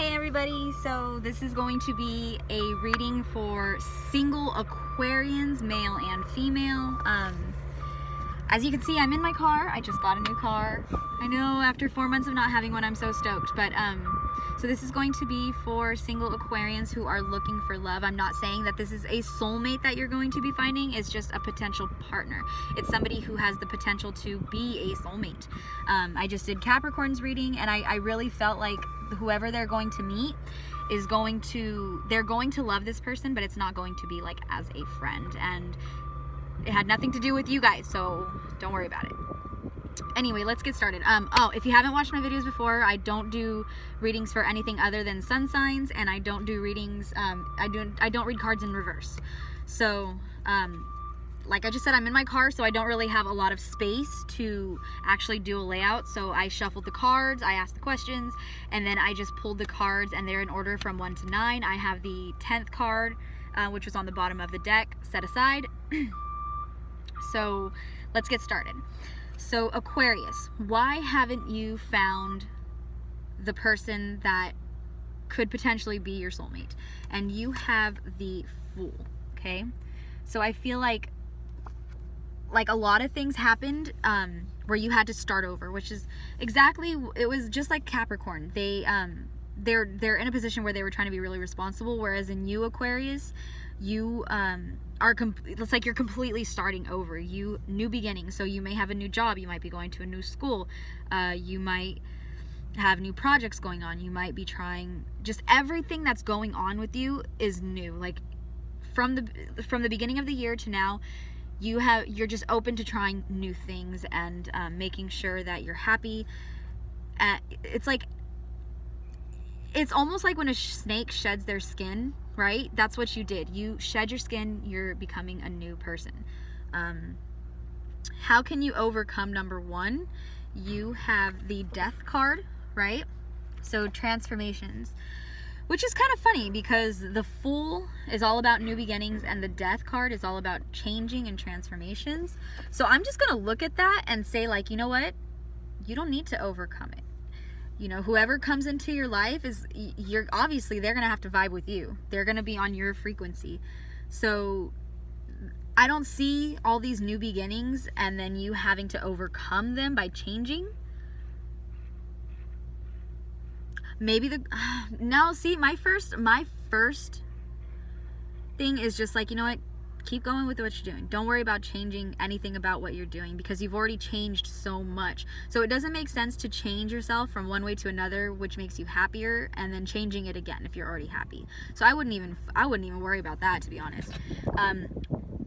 Hey everybody, so this is going to be a reading for single Aquarians, male and female. As you can see, I'm in my car. I just got a new car. I know, after 4 months of not having one, I'm so stoked. But so this is going to be for single Aquarians who are looking for love. I'm not saying that this is a soulmate that you're going to be finding. It's just a potential partner. It's somebody who has the potential to be a soulmate. I just did Capricorn's reading, and I really felt like whoever they're going to meet is they're going to love this person, but it's not going to be like as a friend. And it had nothing to do with you guys, so don't worry about it. Anyway, let's get started. Oh, if you haven't watched my videos before, I don't do readings for anything other than sun signs, and I don't do readings, I don't read cards in reverse. So, like I just said, I'm in my car, so I don't really have a lot of space to actually do a layout. So I shuffled the cards, I asked the questions, and then I just pulled the cards, and they're in order from 1 to 9. I have the 10th card, which was on the bottom of the deck, set aside. So let's get started. So Aquarius, why haven't you found the person that could potentially be your soulmate? And you have the Fool, okay? So I feel like a lot of things happened where you had to start over, which is exactly, it was just like Capricorn. They're in a position where they were trying to be really responsible, whereas in you, Aquarius, you it's like you're completely starting over. New beginnings. So you may have a new job, you might be going to a new school, you might have new projects going on, you might be trying, just everything that's going on with you is new. Like from the beginning of the year to now, you're just open to trying new things and making sure that you're happy. It's almost like when a snake sheds their skin, right? That's what you did. You shed your skin, you're becoming a new person. How can you overcome? Number 1, you have the Death card, right? So transformations, which is kind of funny because the Fool is all about new beginnings and the Death card is all about changing and transformations. So I'm just going to look at that and say, like, you know what? You don't need to overcome it. You know, whoever comes into your life they're going to have to vibe with you. They're going to be on your frequency. So I don't see all these new beginnings and then you having to overcome them by changing. Maybe no, see, my first thing is just like, you know what? Keep going with what you're doing. Don't worry about changing anything about what you're doing because you've already changed so much. So it doesn't make sense to change yourself from one way to another, which makes you happier, and then changing it again if you're already happy. So I wouldn't even worry about that, to be honest.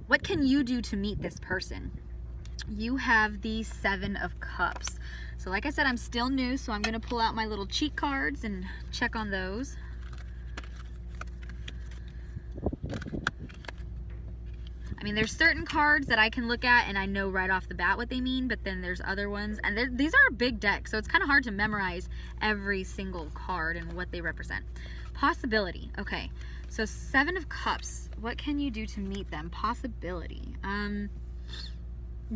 What can you do to meet this person? You have the 7 of Cups. So like I said, I'm still new, so I'm going to pull out my little cheat cards and check on those. I mean, there's certain cards that I can look at and I know right off the bat what they mean, but then there's other ones, and these are a big deck, so it's kind of hard to memorize every single card and what they represent. Possibility. Okay, so 7 of Cups. What can you do to meet them? Possibility.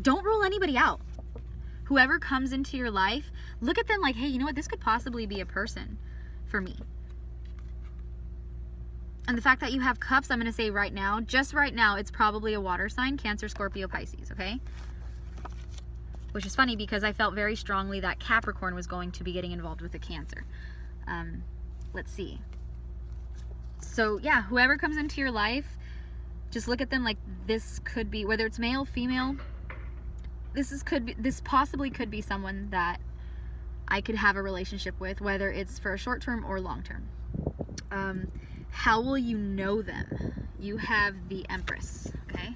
Don't rule anybody out. Whoever comes into your life, look at them like, hey, you know what? This could possibly be a person for me. And the fact that you have Cups, I'm going to say right now, just right now, it's probably a water sign, Cancer, Scorpio, Pisces, okay? Which is funny because I felt very strongly that Capricorn was going to be getting involved with a Cancer. Let's see. So yeah, whoever comes into your life, just look at them like this could be, whether it's male, female, this possibly could be someone that I could have a relationship with, whether it's for a short term or long term. How will you know them? You have the Empress, okay?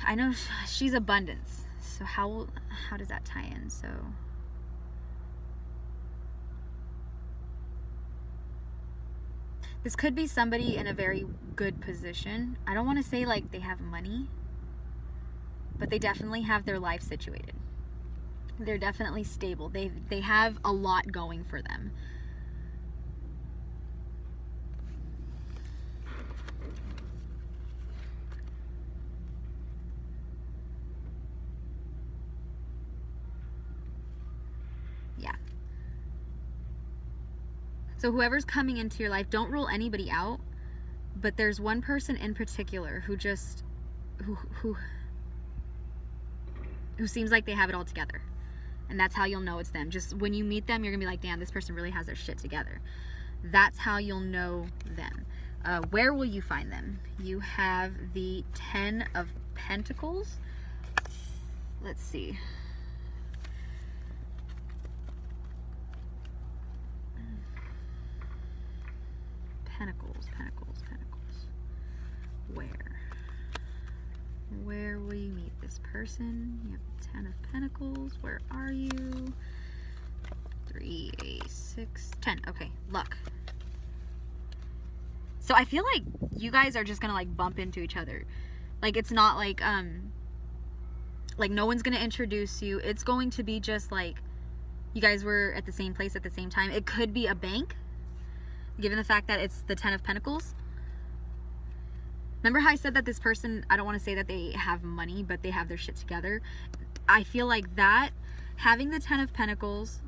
I know she's abundance. So how does that tie in? So this could be somebody in a very good position. I don't want to say like they have money, but they definitely have their life situated. They're definitely stable. They have a lot going for them. Yeah. So whoever's coming into your life, don't rule anybody out, but there's one person in particular who just, who seems like they have it all together. And that's how you'll know it's them. Just when you meet them, you're gonna be like, damn, this person really has their shit together. That's how you'll know them. Where will you find them? You have the 10 of Pentacles. Let's see. Pentacles, Pentacles, Pentacles. Where will you meet this person? You have 10 of Pentacles. Where are you? 3, 8, 6, 10. Okay, luck. So I feel like you guys are just gonna like bump into each other. Like it's not like no one's gonna introduce you. It's going to be just like you guys were at the same place at the same time. It could be a bank, given the fact that it's the 10 of Pentacles. Remember how I said that this person, I don't want to say that they have money, but they have their shit together. I feel like that, having the 10 of Pentacles,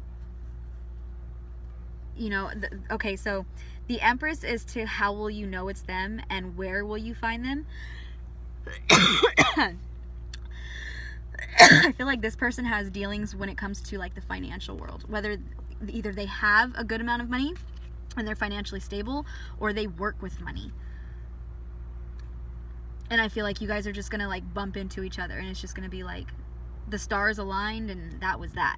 you know, okay, so the Empress is to how will you know it's them and where will you find them. I feel like this person has dealings when it comes to like the financial world, whether either they have a good amount of money and they're financially stable, or they work with money. And I feel like you guys are just gonna like bump into each other, and it's just gonna be like the stars aligned, and that was that.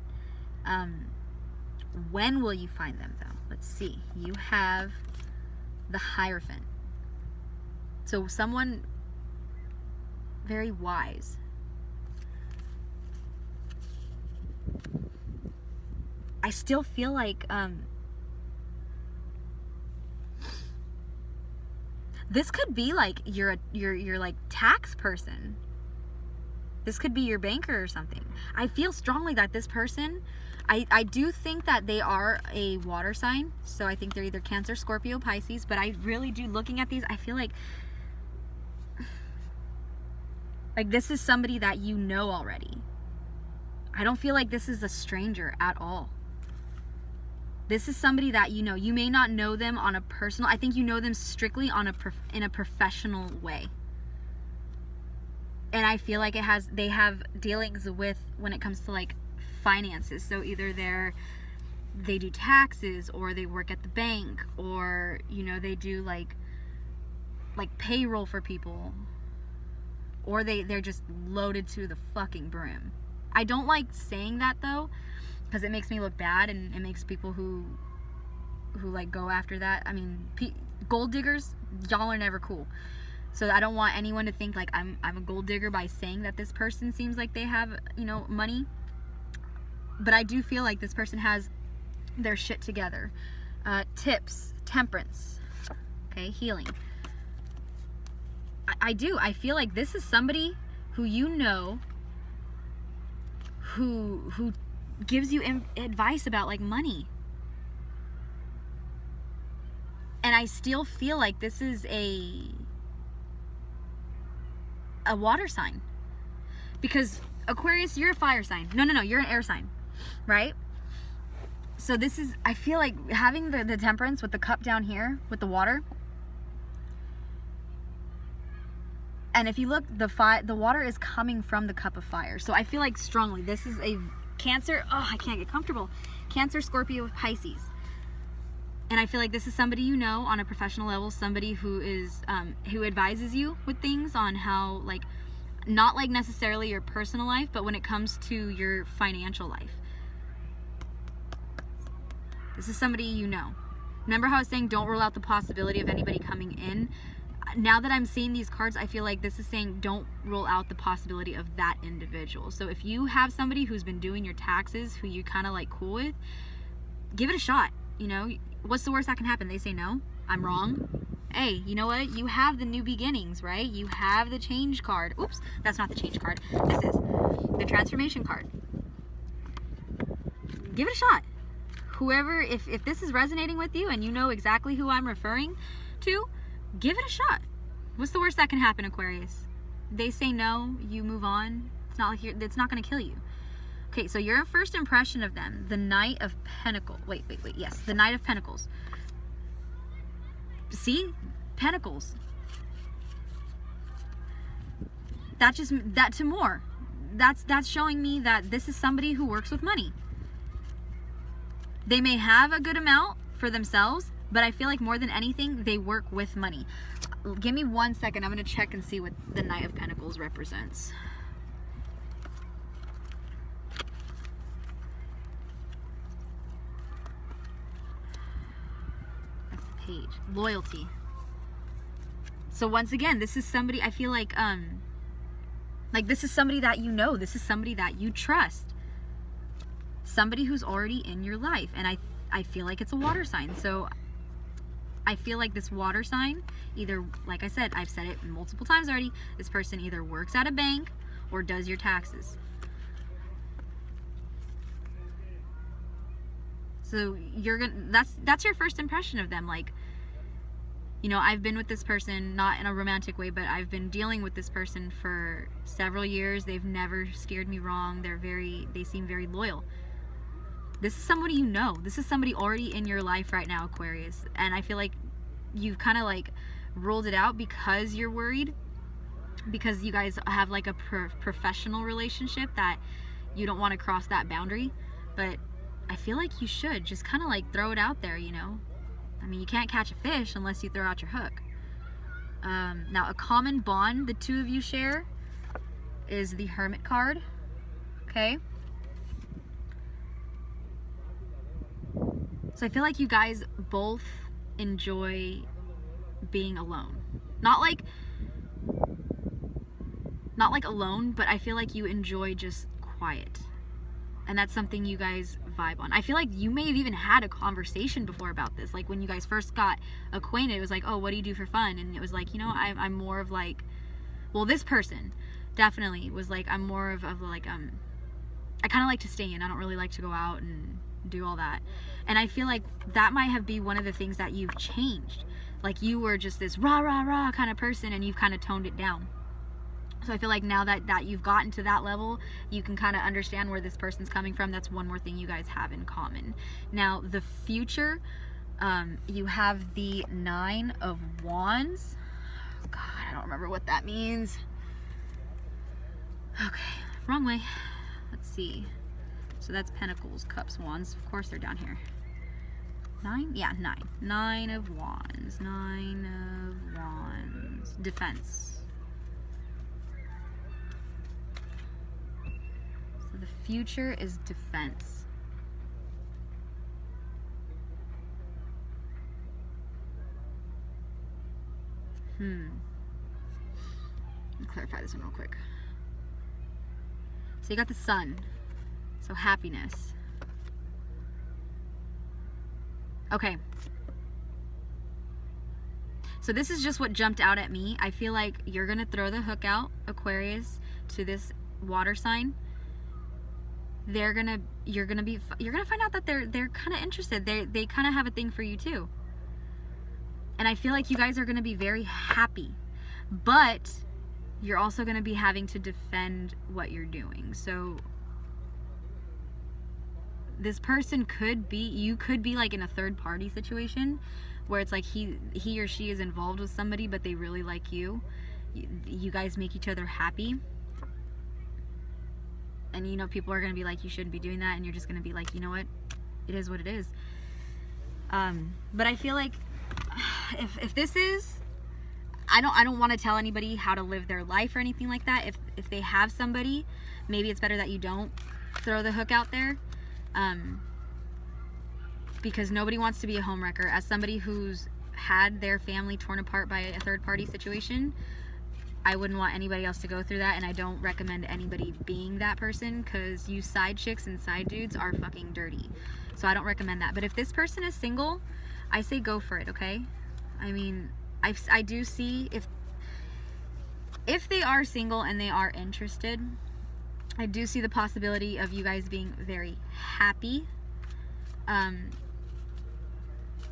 When will you find them though? Let's see. You have the Hierophant. So someone very wise. I still feel like this could be like you're like tax person. This could be your banker or something. I feel strongly that this person, I do think that they are a water sign. So I think they're either Cancer, Scorpio, Pisces. But I really do, looking at these, I feel like this is somebody that you know already. I don't feel like this is a stranger at all. This is somebody that you know. You may not know them on a personal, I think you know them strictly on in a professional way. And I feel like they have dealings with when it comes to like finances. So either they do taxes, or they work at the bank, or you know, they do like payroll for people, or they're just loaded to the fucking brim. I don't like saying that though, because it makes me look bad, and it makes people who like go after that. I mean, gold diggers, y'all are never cool. So I don't want anyone to think like I'm a gold digger by saying that this person seems like they have, you know, money. But I do feel like this person has their shit together. Tips, temperance, okay, healing. I do. I feel like this is somebody who you know, who gives you advice about like money. And I still feel like this is a water sign, because Aquarius, you're a fire sign. No, you're an air sign, right? So this is, I feel like having the temperance with the cup down here with the water, and if you look, the water is coming from the cup of fire. So I feel like strongly this is a Cancer. Oh, I can't get comfortable. Cancer, Scorpio, Pisces. And I feel like this is somebody you know on a professional level, somebody who is who advises you with things on how, like, not like necessarily your personal life, but when it comes to your financial life. This is somebody you know. Remember how I was saying don't rule out the possibility of anybody coming in? Now that I'm seeing these cards, I feel like this is saying don't rule out the possibility of that individual. So if you have somebody who's been doing your taxes, who you kind of like cool with, give it a shot. You know, what's the worst that can happen? They say no, I'm wrong. Hey, you know what? You have the new beginnings, right? You have the change card. Oops, that's not the change card. This is the transformation card. Give it a shot. Whoever, if this is resonating with you and you know exactly who I'm referring to, give it a shot. What's the worst that can happen, Aquarius? They say no, you move on. It's not like it's not going to kill you. Okay, so your first impression of them, the Knight of Pentacles. Wait. Yes, the Knight of Pentacles. See? Pentacles. That to more. That's showing me that this is somebody who works with money. They may have a good amount for themselves, but I feel like more than anything, they work with money. Give me 1 second. I'm going to check and see what the Knight of Pentacles represents. That's the page. Loyalty. So once again, this is somebody, I feel like this is somebody that you know. This is somebody that you trust. Somebody who's already in your life. And I feel like it's a water sign. So I feel like this water sign, either, like I said, I've said it multiple times already, this person either works at a bank or does your taxes. So you're gonna, that's your first impression of them. Like, you know, I've been with this person, not in a romantic way, but I've been dealing with this person for several years. They've never steered me wrong. They seem very loyal. This is somebody you know. This is somebody already in your life right now, Aquarius. And I feel like you've kind of like ruled it out because you're worried. Because you guys have like a professional relationship that you don't want to cross that boundary. But I feel like you should just kind of like throw it out there, you know. I mean, you can't catch a fish unless you throw out your hook. Now, a common bond the two of you share is the Hermit card. Okay. So I feel like you guys both enjoy being alone. Not like alone, but I feel like you enjoy just quiet. And that's something you guys vibe on. I feel like you may have even had a conversation before about this. Like when you guys first got acquainted, it was like, oh, what do you do for fun? And it was like, you know, I'm more of like, well, this person definitely was like, I'm more of like, I kind of like to stay in. I don't really like to go out and do all that. And I feel like that might have been one of the things that you've changed. Like you were just this rah, rah, rah kind of person and you've kind of toned it down. So I feel like now that you've gotten to that level, you can kind of understand where this person's coming from. That's one more thing you guys have in common. Now, the future, you have the 9 of Wands. Oh, God, I don't remember what that means. Okay, wrong way. Let's see. So that's Pentacles, Cups, Wands. Of course, they're down here. 9? Yeah, 9. 9 of Wands. 9 of Wands. Defense. So the future is defense. Let me clarify this one real quick. So you got the Sun. So happiness. Okay. So this is just what jumped out at me. I feel like you're going to throw the hook out, Aquarius, to this water sign. You're going to find out that they're kind of interested. They kind of have a thing for you too. And I feel like you guys are going to be very happy. But you're also going to be having to defend what you're doing. So this person could be, you could be like in a third party situation where it's like he or she is involved with somebody, but they really like you. You guys make each other happy. And you know, people are going to be like, you shouldn't be doing that. And you're just going to be like, you know what? It is what it is. But I feel like if this is, I don't want to tell anybody how to live their life or anything like that. If they have somebody, maybe it's better that you don't throw the hook out there. Because nobody wants to be a homewrecker. As somebody who's had their family torn apart by a third party situation, I wouldn't want anybody else to go through that, and I don't recommend anybody being that person, because you side chicks and side dudes are fucking dirty. So I don't recommend that. But if this person is single, I say go for it, okay? I mean, I do see if they are single and they are interested, I do see the possibility of you guys being very happy.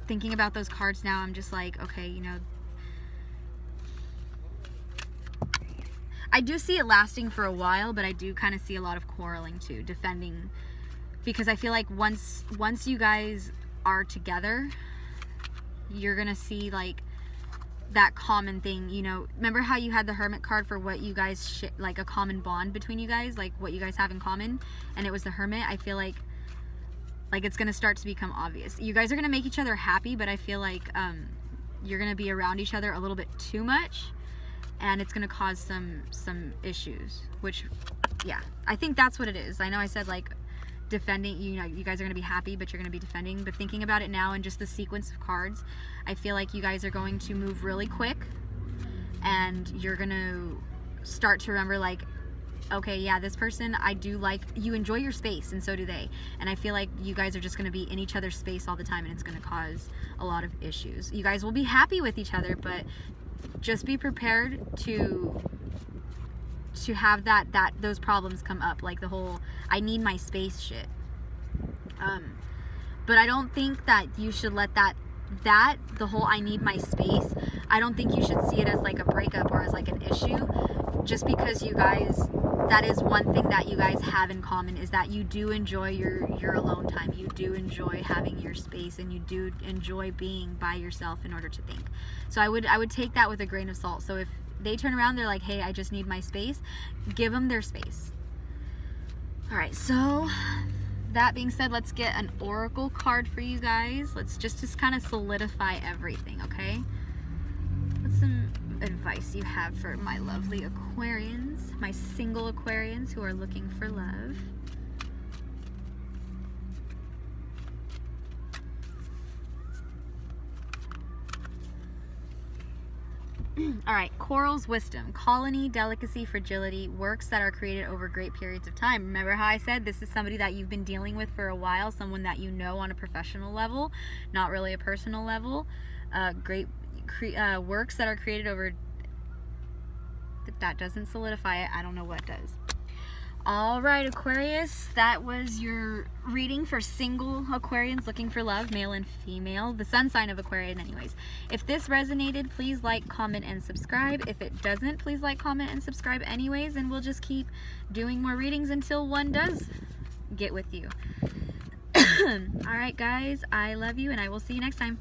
Thinking about those cards now, I'm just like, okay, you know, I do see it lasting for a while, but I do kind of see a lot of quarreling too, defending, because I feel like once you guys are together, you're gonna see like that common thing, you know. Remember how you had the Hermit card for what you guys like a common bond between you guys, like what you guys have in common, and it was the Hermit. I feel like it's gonna start to become obvious. You guys are gonna make each other happy, but I feel like you're gonna be around each other a little bit too much, and it's gonna cause some issues, which, yeah, I think that's what it is. I know I said like defending, you know, you guys are going to be happy, but you're going to be defending. But thinking about it now and just the sequence of cards, I feel like you guys are going to move really quick, and you're going to start to remember like, okay, yeah, this person, I do like, you enjoy your space, and so do they. And I feel like you guys are just going to be in each other's space all the time, and it's going to cause a lot of issues. You guys will be happy with each other, but just be prepared to have those problems come up, like the whole I need my space shit. But I don't think that you should let the whole I need my space, I don't think you should see it as like a breakup or as like an issue, just because you guys, that is one thing that you guys have in common, is that you do enjoy your alone time. You do enjoy having your space, and you do enjoy being by yourself in order to think. So I would take that with a grain of salt. So if they turn around, they're like, hey, I just need my space, give them their space. All right, so that being said, let's get an oracle card for you guys. Let's just kind of solidify everything, okay? What's some advice you have for my lovely Aquarians, my single Aquarians who are looking for love? All right, Coral's wisdom, colony, delicacy, fragility, works that are created over great periods of time. Remember how I said this is somebody that you've been dealing with for a while, someone that you know on a professional level, not really a personal level. Works that are created over, if that doesn't solidify it, I don't know what does. All right, Aquarius, that was your reading for single Aquarians looking for love, male and female, the sun sign of Aquarian anyways. If this resonated, please like, comment, and subscribe. If it doesn't, please like, comment, and subscribe anyways, and we'll just keep doing more readings until one does get with you. All right, guys, I love you, and I will see you next time.